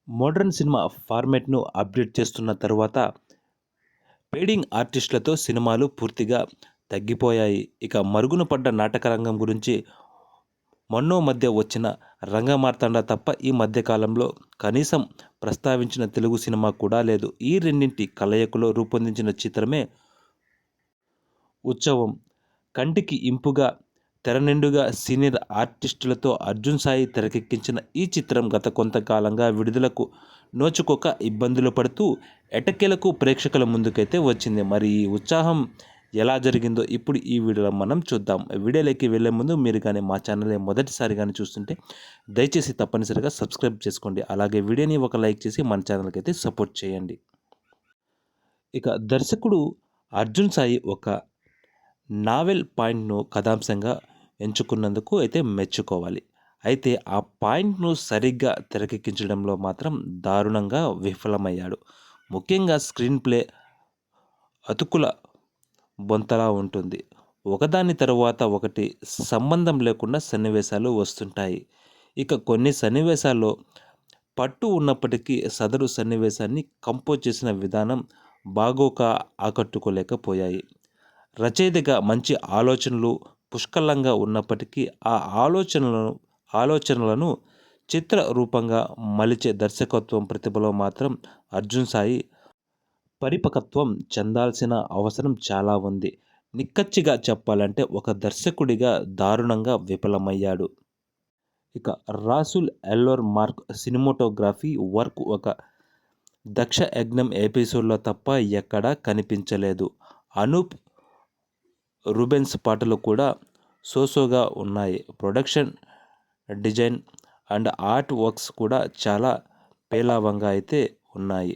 Modern cinema ఫార్మాట్‌ను update చేస్తున్న తరువాత, పెయిడింగ్ ఆర్టిస్టులతో సినిమాలు పూర్తిగా తగ్గిపోయాయి. ఇక మరుగున పడ్డ నాటక రంగం గురించి మొన్నో మధ్య వచ్చిన 'రంగమార్తాండ' తప్ప ఈ మధ్య కాలంలో కనీసం ప్రస్తావించిన తెలుగు సినిమా కూడా లేదు. ఈ రెండింటి కలయికలో రూపొందించిన చిత్రమే 'ఉత్సవం'. కంటికి ఇంపుగా, తెరనిండుగా సీనియర్ ఆర్టిస్టులతో అర్జున్ సాయి తెరకెక్కించిన ఈ చిత్రం గత కొంతకాలంగా విడుదలకు నోచుకోక ఇబ్బందులు పడుతూ ఎట్టకేలకు ప్రేక్షకుల ముందుకైతే వచ్చింది. మరి ఈ ఉత్సాహం ఎలా జరిగిందో ఇప్పుడు ఈ వీడియోలో మనం చూద్దాం. వీడియోలోకి వెళ్ళే ముందు మీరు కానీ మా ఛానల్ని మొదటిసారి కానీ చూస్తుంటే దయచేసి తప్పనిసరిగా సబ్స్క్రైబ్ చేసుకోండి. అలాగే వీడియోని ఒక లైక్ చేసి మన ఛానల్కి అయితే సపోర్ట్ చేయండి. ఇక దర్శకుడు అర్జున్ సాయి ఒక నావెల్ పాయింట్ను కథాంశంగా ఎంచుకున్నందుకు అయితే మెచ్చుకోవాలి. అయితే ఆ పాయింట్ను సరిగ్గా తెరకెక్కించడంలో మాత్రం దారుణంగా విఫలమయ్యాడు. ముఖ్యంగా స్క్రీన్ ప్లే అతుకుల బొంతలా ఉంటుంది. ఒకదాని తరువాత ఒకటి సంబంధం లేకుండా సన్నివేశాలు వస్తుంటాయి. ఇక కొన్ని సన్నివేశాల్లో పట్టు ఉన్నప్పటికీ సదరు సన్నివేశాన్ని కంపోజ్ చేసిన విధానం బాగోక ఆకట్టుకోలేకపోయాయి. రచయితగా మంచి ఆలోచనలు పుష్కలంగా ఉన్నప్పటికీ ఆ ఆలోచనలను చిత్ర రూపంగా మలిచే దర్శకత్వం ప్రతిభలో మాత్రం అర్జున్ సాయి పరిపక్వతం చెందాల్సిన అవసరం చాలా ఉంది. నిక్కచ్చిగా చెప్పాలంటే ఒక దర్శకుడిగా దారుణంగా విఫలమయ్యాడు. ఇక రాసుల్ ఎల్లోర్ మార్క్ సినిమాటోగ్రఫీ వర్క్ ఒక దక్ష యజ్ఞం ఎపిసోడ్లో తప్ప ఎక్కడా కనిపించలేదు. అనూప్ రూబెన్స్ పాటలు కూడా సోసోగా ఉన్నాయి. Production design and art works కూడా చాలా పేలవంగా అయితే ఉన్నాయి.